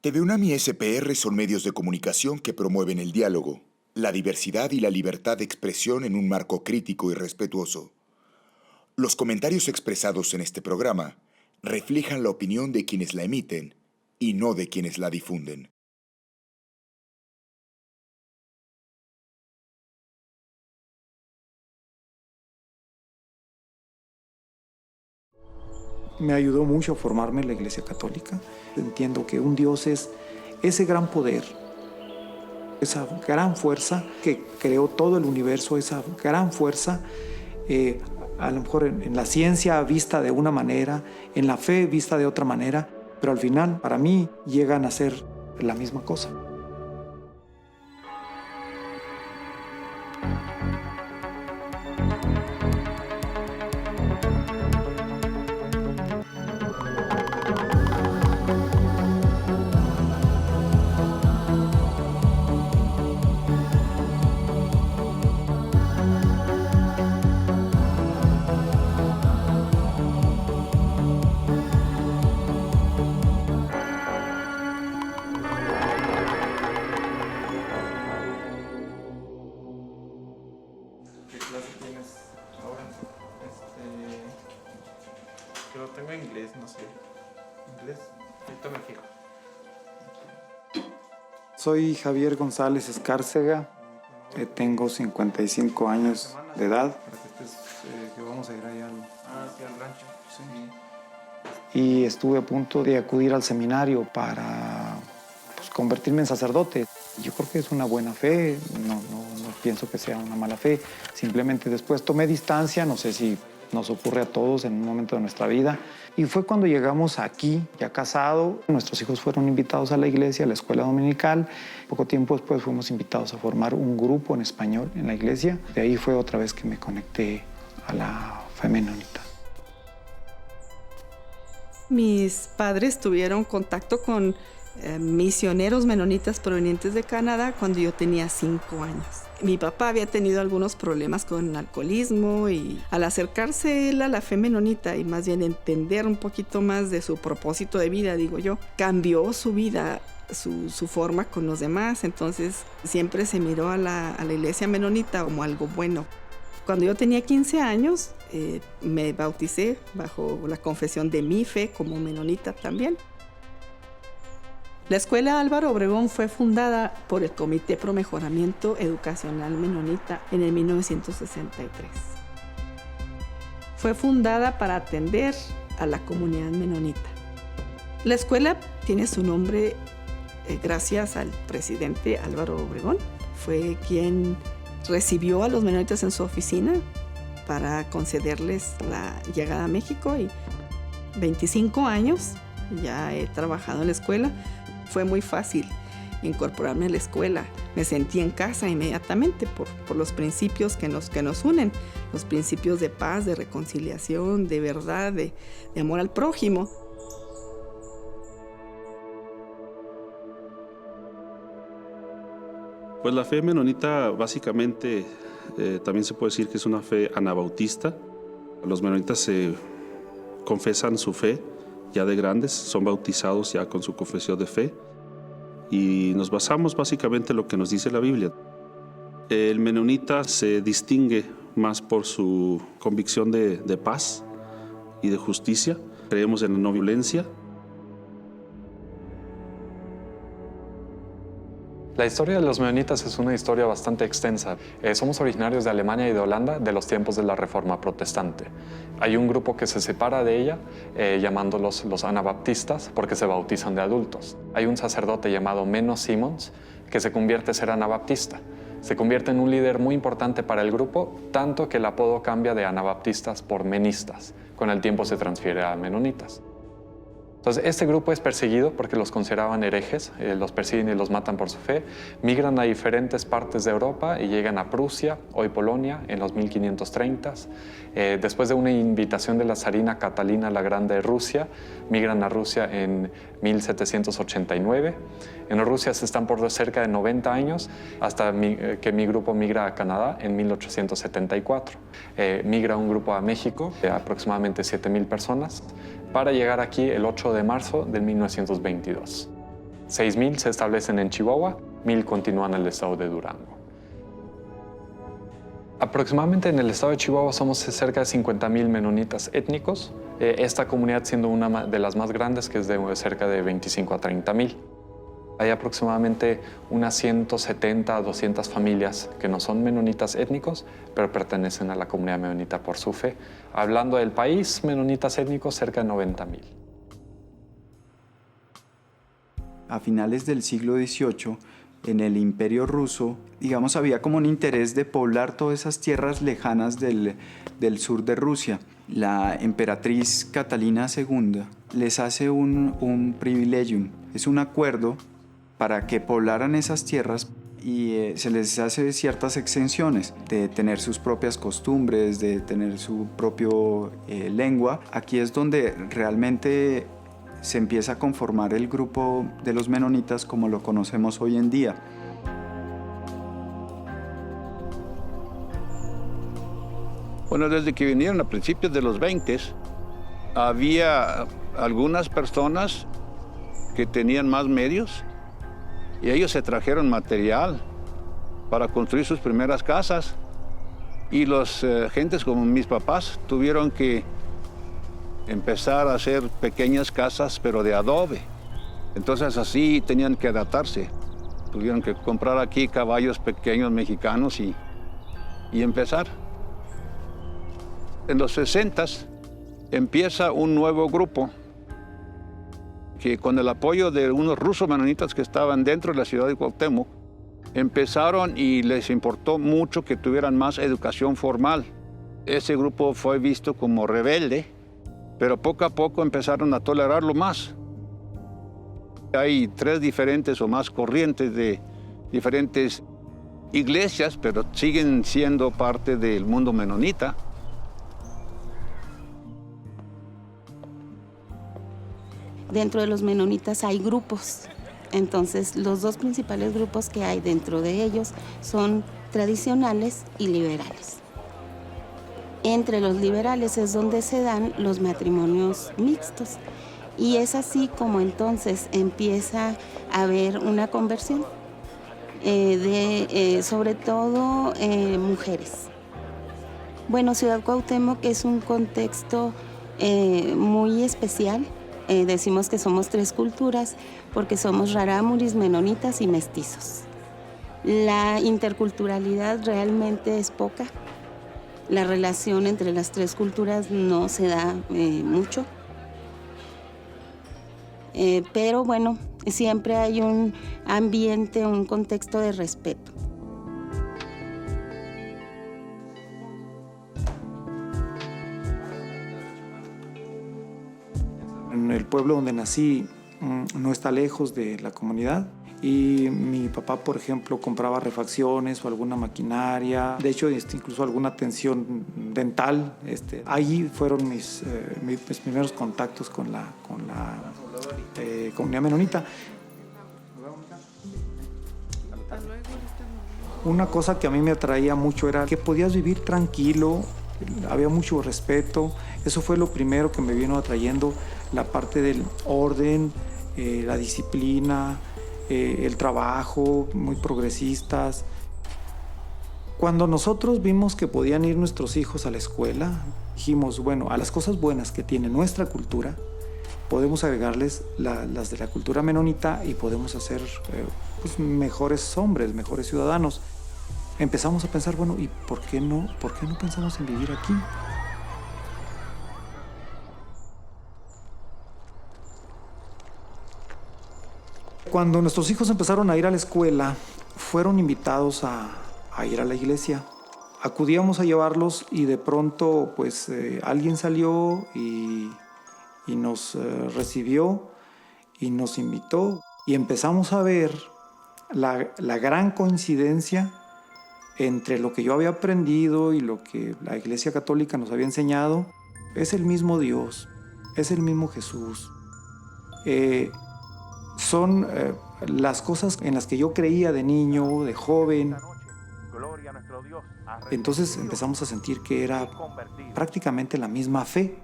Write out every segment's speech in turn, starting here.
TV UNAM y SPR son medios de comunicación que promueven el diálogo, la diversidad y la libertad de expresión en un marco crítico y respetuoso. Los comentarios expresados en este programa reflejan la opinión de quienes la emiten y no de quienes la difunden. Me ayudó mucho a formarme en la Iglesia Católica. Entiendo que un Dios es ese gran poder, esa gran fuerza que creó todo el universo, esa gran fuerza, a lo mejor en la ciencia vista de una manera, en la fe vista de otra manera, pero al final para mí llegan a ser la misma cosa. ¿Qué clase tienes ahora? Que lo tengo en inglés, no sé. ¿Inglés? Ahorita me fijo. Soy Javier González Escárcega. Tengo 55 años de edad. Que vamos a ir allá al rancho. Sí. Y estuve a punto de acudir al seminario para convertirme en sacerdote. Yo creo que es una buena fe, no pienso que sea una mala fe. Simplemente después tomé distancia, no sé si nos ocurre a todos en un momento de nuestra vida. Y fue cuando llegamos aquí, ya casado. Nuestros hijos fueron invitados a la iglesia, a la escuela dominical. Poco tiempo después fuimos invitados a formar un grupo en español en la iglesia. De ahí fue otra vez que me conecté a la fe menonita. Mis padres tuvieron contacto con misioneros menonitas provenientes de Canadá cuando yo tenía 5 años. Mi papá había tenido algunos problemas con el alcoholismo y al acercarse él a la fe menonita y más bien entender un poquito más de su propósito de vida, digo yo, cambió su vida, su forma con los demás. Entonces siempre se miró a la iglesia menonita como algo bueno. Cuando yo tenía 15 años, me bauticé bajo la confesión de mi fe como menonita también. La Escuela Álvaro Obregón fue fundada por el Comité Pro Mejoramiento Educacional Menonita en el 1963. Fue fundada para atender a la comunidad menonita. La escuela tiene su nombre gracias al presidente Álvaro Obregón. Fue quien recibió a los menonitas en su oficina para concederles la llegada a México y 25 años ya he trabajado en la escuela. Fue muy fácil incorporarme a la escuela. Me sentí en casa inmediatamente por los principios que nos unen, los principios de paz, de reconciliación, de verdad, de amor al prójimo. Pues la fe menonita básicamente también se puede decir que es una fe anabautista. Los menonitas se confesan su fe ya de grandes, son bautizados ya con su confesión de fe y nos basamos básicamente en lo que nos dice la Biblia. El menonita se distingue más por su convicción de paz y de justicia. Creemos en la no violencia. La historia de los menonitas es una historia bastante extensa. Somos originarios de Alemania y de Holanda de los tiempos de la Reforma Protestante. Hay un grupo que se separa de ella, llamándolos los anabaptistas, porque se bautizan de adultos. Hay un sacerdote llamado Menno Simons que se convierte a ser anabaptista. Se convierte en un líder muy importante para el grupo, tanto que el apodo cambia de anabaptistas por menistas. Con el tiempo se transfiere a menonitas. Entonces, este grupo es perseguido porque los consideraban herejes, los persiguen y los matan por su fe. Migran a diferentes partes de Europa y llegan a Prusia, hoy Polonia, en los 1530s. Después de una invitación de la zarina Catalina la Grande de Rusia, migran a Rusia en 1789. En Rusia se están por cerca de 90 años hasta que mi grupo migra a Canadá en 1874. Migra un grupo a México de aproximadamente 7,000 personas para llegar aquí el 8 de marzo de 1922. 6,000 se establecen en Chihuahua, 1,000 continúan en el estado de Durango. Aproximadamente en el estado de Chihuahua somos cerca de 50,000 menonitas étnicos, esta comunidad siendo una de las más grandes, que es de cerca de 25 a 30,000. Hay aproximadamente unas 170 a 200 familias que no son menonitas étnicos, pero pertenecen a la comunidad menonita por su fe. Hablando del país, menonitas étnicos, cerca de 90,000. A finales del siglo XVIII, en el Imperio Ruso, digamos, había como un interés de poblar todas esas tierras lejanas del sur de Rusia. La emperatriz Catalina II les hace un privilegium, es un acuerdo para que poblaran esas tierras y se les hace ciertas exenciones de tener sus propias costumbres, de tener su propio lengua. Aquí es donde realmente se empieza a conformar el grupo de los menonitas como lo conocemos hoy en día. Bueno, desde que vinieron a principios de los 20, había algunas personas que tenían más medios y ellos se trajeron material para construir sus primeras casas. Y los gentes como mis papás tuvieron que empezar a hacer pequeñas casas, pero de adobe. Entonces así tenían que adaptarse. Tuvieron que comprar aquí caballos pequeños mexicanos y empezar. En los 60s empieza un nuevo grupo que, con el apoyo de unos rusos menonitas que estaban dentro de la ciudad de Cuauhtémoc, empezaron y les importó mucho que tuvieran más educación formal. Ese grupo fue visto como rebelde, pero poco a poco empezaron a tolerarlo más. Hay 3 diferentes o más corrientes de diferentes iglesias, pero siguen siendo parte del mundo menonita. Dentro de los menonitas hay grupos, entonces los 2 principales grupos que hay dentro de ellos son tradicionales y liberales. Entre los liberales es donde se dan los matrimonios mixtos y es así como entonces empieza a haber una conversión de sobre todo mujeres. Bueno, Ciudad Cuauhtémoc es un contexto muy especial. Decimos que somos 3 culturas porque somos rarámuris, menonitas y mestizos. La interculturalidad realmente es poca. La relación entre las 3 culturas no se da mucho. Pero bueno, siempre hay un ambiente, un contexto de respeto. En el pueblo donde nací no está lejos de la comunidad y mi papá, por ejemplo, compraba refacciones o alguna maquinaria, de hecho incluso alguna atención dental. Allí fueron mis primeros contactos con la comunidad menonita. Una cosa que a mí me atraía mucho era que podías vivir tranquilo, había mucho respeto. Eso fue lo primero que me vino atrayendo, la parte del orden, la disciplina, el trabajo, muy progresistas. Cuando nosotros vimos que podían ir nuestros hijos a la escuela, dijimos, bueno, a las cosas buenas que tiene nuestra cultura, podemos agregarles las de la cultura menonita y podemos hacer pues, mejores hombres, mejores ciudadanos. Empezamos a pensar, bueno, ¿y por qué no pensamos en vivir aquí? Cuando nuestros hijos empezaron a ir a la escuela, fueron invitados a ir a la iglesia. Acudíamos a llevarlos y de pronto pues alguien salió y nos recibió y nos invitó. Y empezamos a ver la gran coincidencia entre lo que yo había aprendido y lo que la Iglesia Católica nos había enseñado. Es el mismo Dios, es el mismo Jesús. Son las cosas en las que yo creía de niño, de joven. Entonces empezamos a sentir que era prácticamente la misma fe.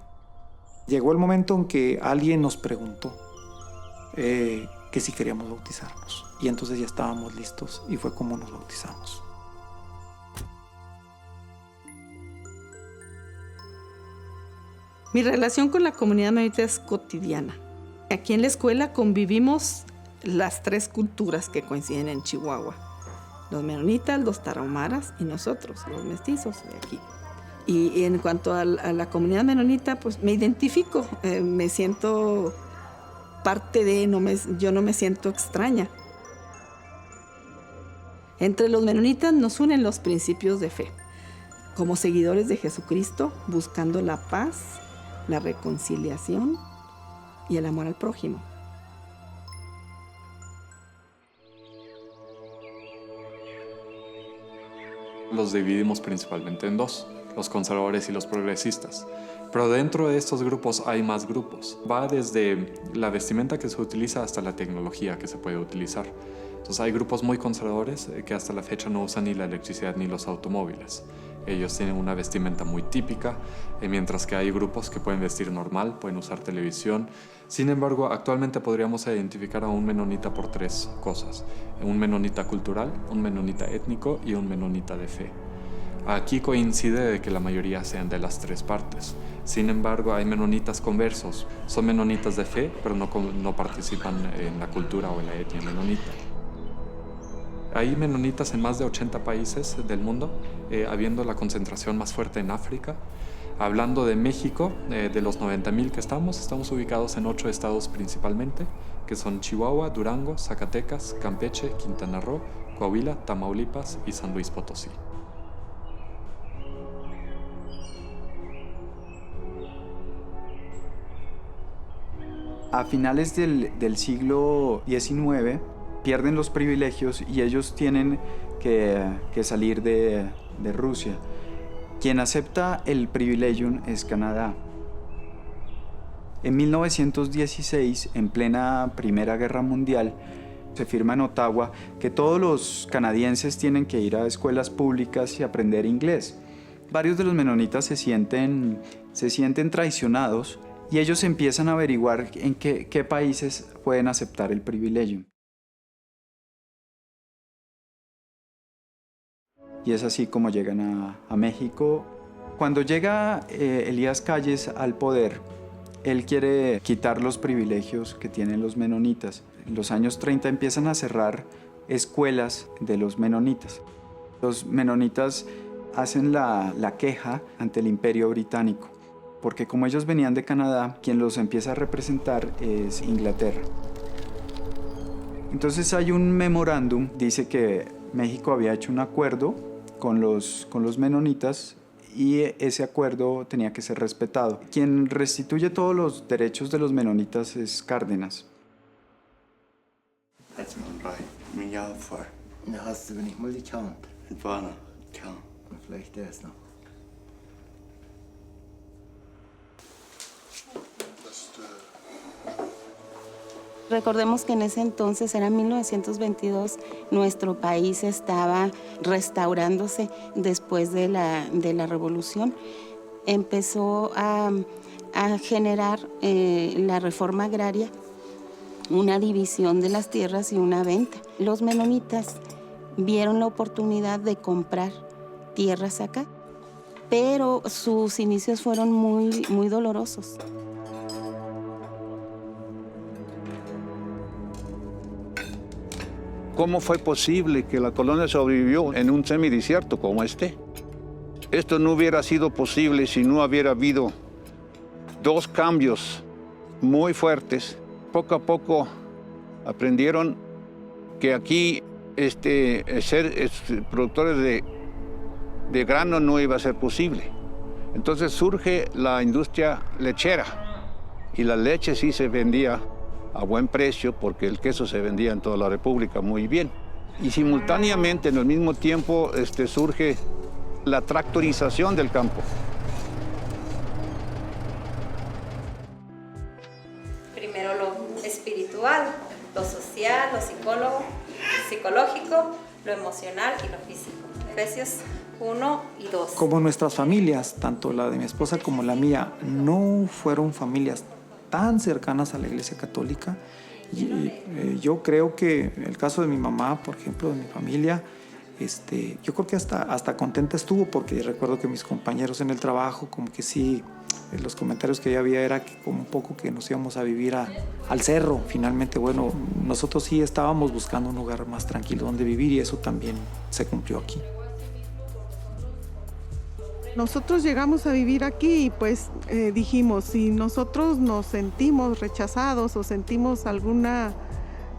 Llegó el momento en que alguien nos preguntó, ¿qué que sí queríamos bautizarnos. Y entonces ya estábamos listos y fue como nos bautizamos. Mi relación con la comunidad menonita es cotidiana. Aquí en la escuela convivimos las 3 culturas que coinciden en Chihuahua. Los menonitas, los tarahumaras y nosotros, los mestizos de aquí. Y en cuanto a la comunidad menonita, pues me identifico, me siento parte de, yo no me siento extraña. Entre los menonitas nos unen los principios de fe, como seguidores de Jesucristo, buscando la paz, la reconciliación y el amor al prójimo. Los dividimos principalmente en 2, los conservadores y los progresistas. Pero dentro de estos grupos hay más grupos. Va desde la vestimenta que se utiliza hasta la tecnología que se puede utilizar. Entonces hay grupos muy conservadores que hasta la fecha no usan ni la electricidad ni los automóviles. Ellos tienen una vestimenta muy típica, mientras que hay grupos que pueden vestir normal, pueden usar televisión. Sin embargo, actualmente podríamos identificar a un menonita por 3 cosas. Un menonita cultural, un menonita étnico y un menonita de fe. Aquí coincide de que la mayoría sean de las 3 partes. Sin embargo, hay menonitas conversos. Son menonitas de fe, pero no participan en la cultura o en la etnia menonita. Hay menonitas en más de 80 países del mundo, habiendo la concentración más fuerte en África. Hablando de México, de los 90,000 que estamos ubicados en 8 estados principalmente, que son Chihuahua, Durango, Zacatecas, Campeche, Quintana Roo, Coahuila, Tamaulipas y San Luis Potosí. A finales del siglo XIX pierden los privilegios y ellos tienen que salir de Rusia. Quien acepta el privilegium es Canadá. En 1916, en plena Primera Guerra Mundial, se firma en Ottawa que todos los canadienses tienen que ir a escuelas públicas y aprender inglés. Varios de los menonitas se sienten traicionados y ellos empiezan a averiguar en qué países pueden aceptar el privilegium. Y es así como llegan a México. Cuando llega Elías Calles al poder, él quiere quitar los privilegios que tienen los menonitas. En los años 30 empiezan a cerrar escuelas de los menonitas. Los menonitas hacen la queja ante el Imperio Británico, porque como ellos venían de Canadá, quien los empieza a representar es Inglaterra. Entonces hay un memorándum, dice que México había hecho un acuerdo con los menonitas y ese acuerdo tenía que ser respetado. Quien restituye todos los derechos de los menonitas es Cárdenas. Recordemos que en ese entonces, era 1922, nuestro país estaba restaurándose después de la revolución. Empezó a generar la reforma agraria, una división de las tierras y una venta. Los menonitas vieron la oportunidad de comprar tierras acá, pero sus inicios fueron muy, muy dolorosos. ¿Cómo fue posible que la colonia sobrevivió en un semidesierto como este? Esto no hubiera sido posible si no hubiera habido 2 cambios muy fuertes. Poco a poco aprendieron que aquí ser productores de grano no iba a ser posible. Entonces surge la industria lechera y la leche sí se vendía a buen precio porque el queso se vendía en toda la República muy bien. Y simultáneamente, en el mismo tiempo, surge la tractorización del campo. Primero lo espiritual, lo social, lo psicológico, lo emocional y lo físico. Efesios 1 y 2. Como nuestras familias, tanto la de mi esposa como la mía, no fueron familias tan cercanas a la Iglesia Católica, Y yo creo que en el caso de mi mamá, por ejemplo, de mi familia, yo creo que hasta contenta estuvo, porque recuerdo que mis compañeros en el trabajo, como que sí, los comentarios que ya había era que como un poco que nos íbamos a vivir al cerro. Finalmente, bueno, nosotros sí estábamos buscando un lugar más tranquilo donde vivir y eso también se cumplió aquí. Nosotros llegamos a vivir aquí y pues dijimos, si nosotros nos sentimos rechazados o sentimos alguna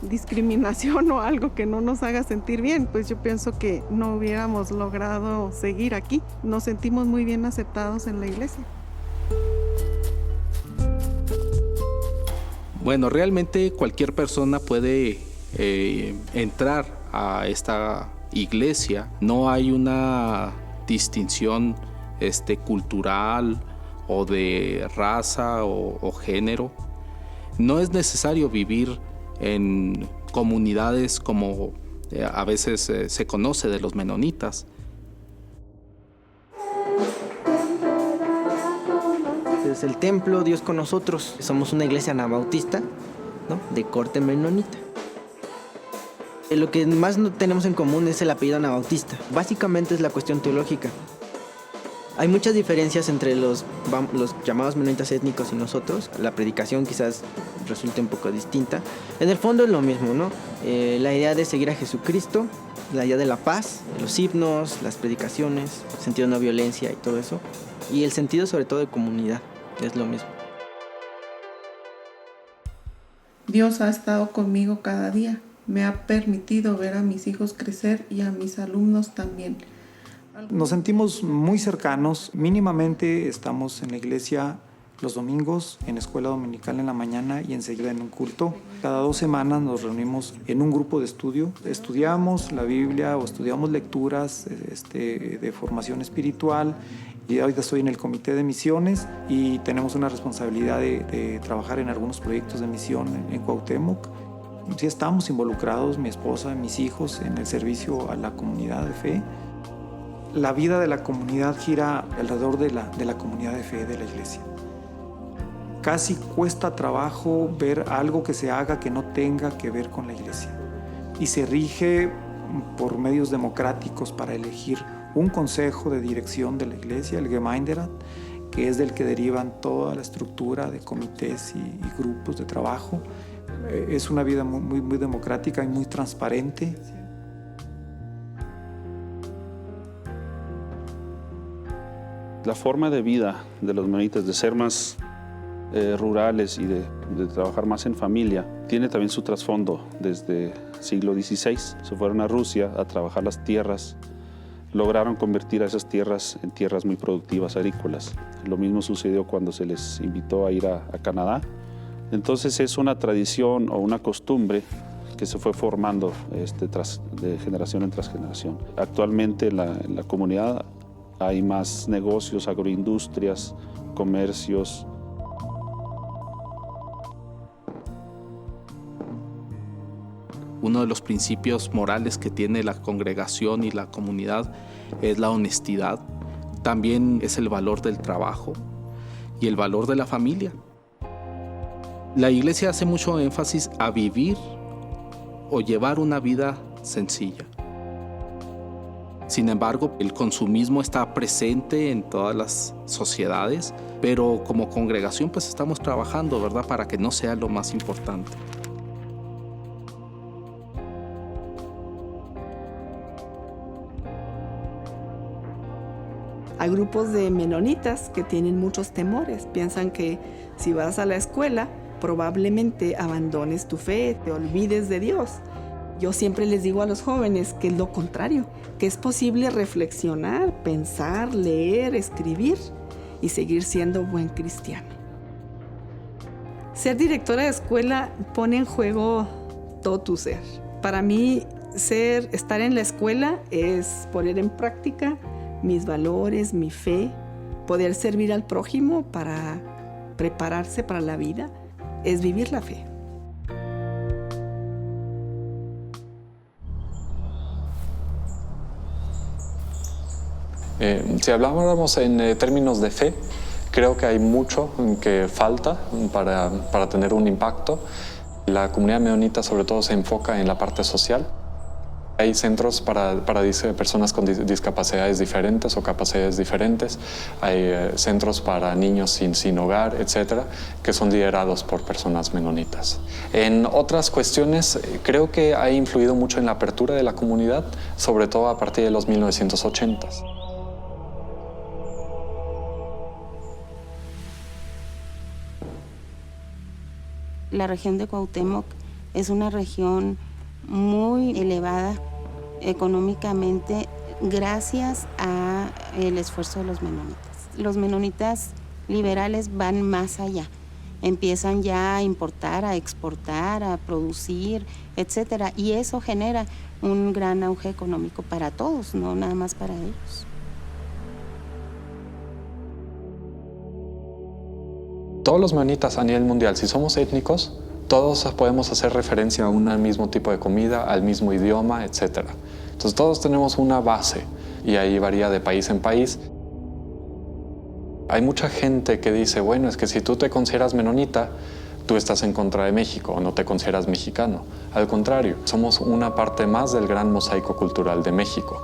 discriminación o algo que no nos haga sentir bien, pues yo pienso que no hubiéramos logrado seguir aquí. Nos sentimos muy bien aceptados en la iglesia. Bueno, realmente cualquier persona puede entrar a esta iglesia. No hay una distinción cultural o de raza o género. No es necesario vivir en comunidades como a veces se conoce de los menonitas. Desde el templo, Dios con nosotros. Somos una iglesia anabautista, ¿no?, de corte menonita. Lo que más tenemos en común es el apellido anabautista. Básicamente es la cuestión teológica. Hay muchas diferencias entre los llamados menonitas étnicos y nosotros. La predicación quizás resulte un poco distinta. En el fondo es lo mismo, ¿no? La idea de seguir a Jesucristo, la idea de la paz, los himnos, las predicaciones, el sentido de no violencia y todo eso. Y el sentido sobre todo de comunidad, es lo mismo. Dios ha estado conmigo cada día. Me ha permitido ver a mis hijos crecer y a mis alumnos también. Nos sentimos muy cercanos. Mínimamente estamos en la iglesia los domingos, en escuela dominical en la mañana y enseguida en un culto. Cada 2 semanas nos reunimos en un grupo de estudio. Estudiamos la Biblia o estudiamos lecturas de formación espiritual. Y ahorita estoy en el comité de misiones y tenemos una responsabilidad de trabajar en algunos proyectos de misión en Cuauhtémoc. Sí estamos involucrados, mi esposa, mis hijos, en el servicio a la comunidad de fe. La vida de la comunidad gira alrededor de la comunidad de fe de la iglesia. Casi cuesta trabajo ver algo que se haga que no tenga que ver con la iglesia. Y se rige por medios democráticos para elegir un consejo de dirección de la iglesia, el Gemeinderat, que es del que derivan toda la estructura de comités y grupos de trabajo. Es una vida muy, muy democrática y muy transparente. La forma de vida de los menonitas de ser más rurales y de trabajar más en familia tiene también su trasfondo desde siglo XVI. Se fueron a Rusia a trabajar las tierras, lograron convertir a esas tierras en tierras muy productivas agrícolas. Lo mismo sucedió cuando se les invitó a ir a Canadá. Entonces es una tradición o una costumbre que se fue formando de generación en tras generación. Actualmente en la comunidad hay más negocios, agroindustrias, comercios. Uno de los principios morales que tiene la congregación y la comunidad es la honestidad. También es el valor del trabajo y el valor de la familia. La iglesia hace mucho énfasis a vivir o llevar una vida sencilla. Sin embargo, el consumismo está presente en todas las sociedades, pero como congregación pues estamos trabajando, ¿verdad?, para que no sea lo más importante. Hay grupos de menonitas que tienen muchos temores. Piensan que si vas a la escuela, probablemente abandones tu fe, te olvides de Dios. Yo siempre les digo a los jóvenes que es lo contrario, que es posible reflexionar, pensar, leer, escribir y seguir siendo buen cristiano. Ser directora de escuela pone en juego todo tu ser. Para mí, estar en la escuela es poner en práctica mis valores, mi fe, poder servir al prójimo para prepararse para la vida, es vivir la fe. Si habláramos en términos de fe, creo que hay mucho que falta para tener un impacto. La comunidad menonita sobre todo se enfoca en la parte social. Hay centros para personas con discapacidades diferentes o capacidades diferentes. Hay centros para niños sin hogar, etcétera, que son liderados por personas menonitas. En otras cuestiones, creo que ha influido mucho en la apertura de la comunidad, sobre todo a partir de los 1980s. La región de Cuauhtémoc es una región muy elevada económicamente gracias al esfuerzo de los menonitas. Los menonitas liberales van más allá. Empiezan ya a importar, a exportar, a producir, etcétera, y eso genera un gran auge económico para todos, no nada más para ellos. Todos los menonitas a nivel mundial, si somos étnicos, todos podemos hacer referencia a un mismo tipo de comida, al mismo idioma, etc. Entonces todos tenemos una base y ahí varía de país en país. Hay mucha gente que dice, bueno, es que si tú te consideras menonita, tú estás en contra de México o no te consideras mexicano. Al contrario, somos una parte más del gran mosaico cultural de México.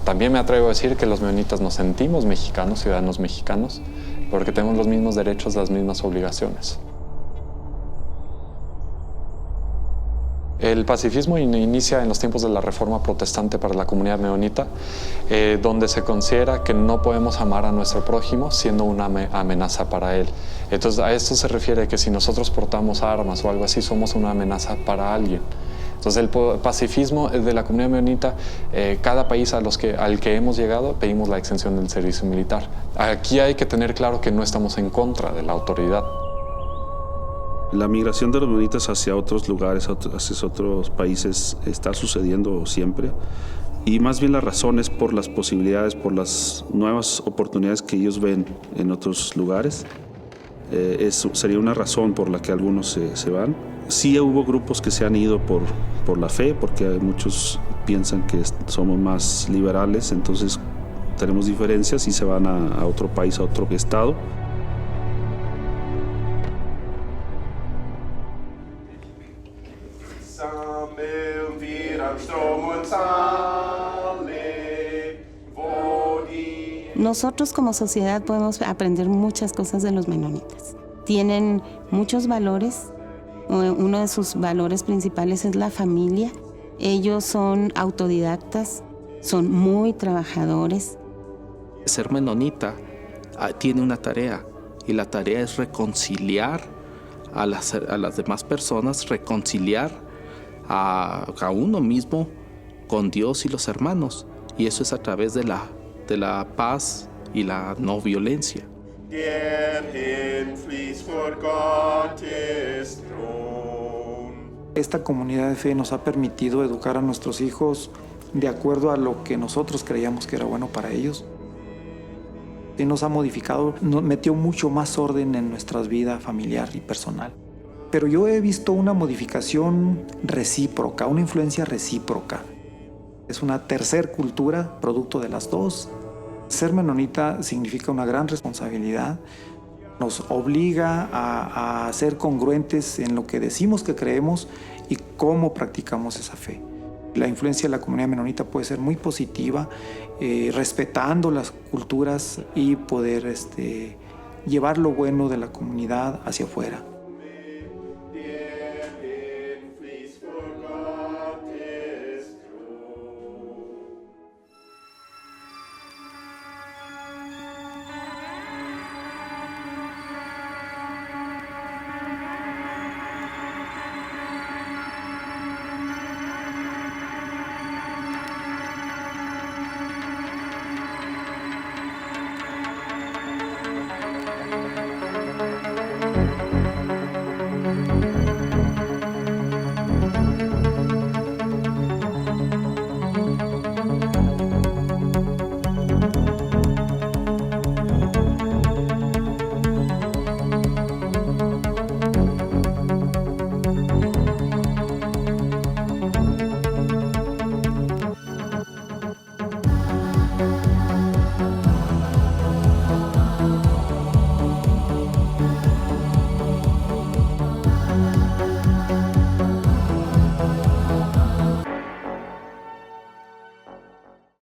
También me atrevo a decir que los menonitas nos sentimos mexicanos, ciudadanos mexicanos, porque tenemos los mismos derechos, las mismas obligaciones. El pacifismo inicia en los tiempos de la Reforma Protestante para la comunidad menonita, donde se considera que no podemos amar a nuestro prójimo siendo una amenaza para él. Entonces a esto se refiere que si nosotros portamos armas o algo así, somos una amenaza para alguien. Entonces el pacifismo de la comunidad menonita, cada país al que hemos llegado pedimos la exención del servicio militar. Aquí hay que tener claro que no estamos en contra de la autoridad. La migración de los menonitas hacia otros lugares, hacia otros países, está sucediendo siempre. Y más bien la razón es por las posibilidades, por las nuevas oportunidades que ellos ven en otros lugares. Sería una razón por la que algunos se van. Sí hubo grupos que se han ido por la fe, porque muchos piensan que somos más liberales, entonces tenemos diferencias y se van a otro país, a otro estado. Nosotros como sociedad podemos aprender muchas cosas de los menonitas. Tienen muchos valores. Uno de sus valores principales es la familia. Ellos son autodidactas, son muy trabajadores. Ser menonita tiene una tarea, y la tarea es reconciliar a las demás personas, reconciliar a uno mismo con Dios y los hermanos. Y eso es a través de la paz y la no violencia. Esta comunidad de fe nos ha permitido educar a nuestros hijos de acuerdo a lo que nosotros creíamos que era bueno para ellos. Y nos ha modificado, nos metió mucho más orden en nuestra vida familiar y personal. Pero yo he visto una modificación recíproca, una influencia recíproca. Es una tercer cultura, producto de las dos. Ser menonita significa una gran responsabilidad. Nos obliga a ser congruentes en lo que decimos que creemos y cómo practicamos esa fe. La influencia de la comunidad menonita puede ser muy positiva, respetando las culturas y poder llevar lo bueno de la comunidad hacia afuera.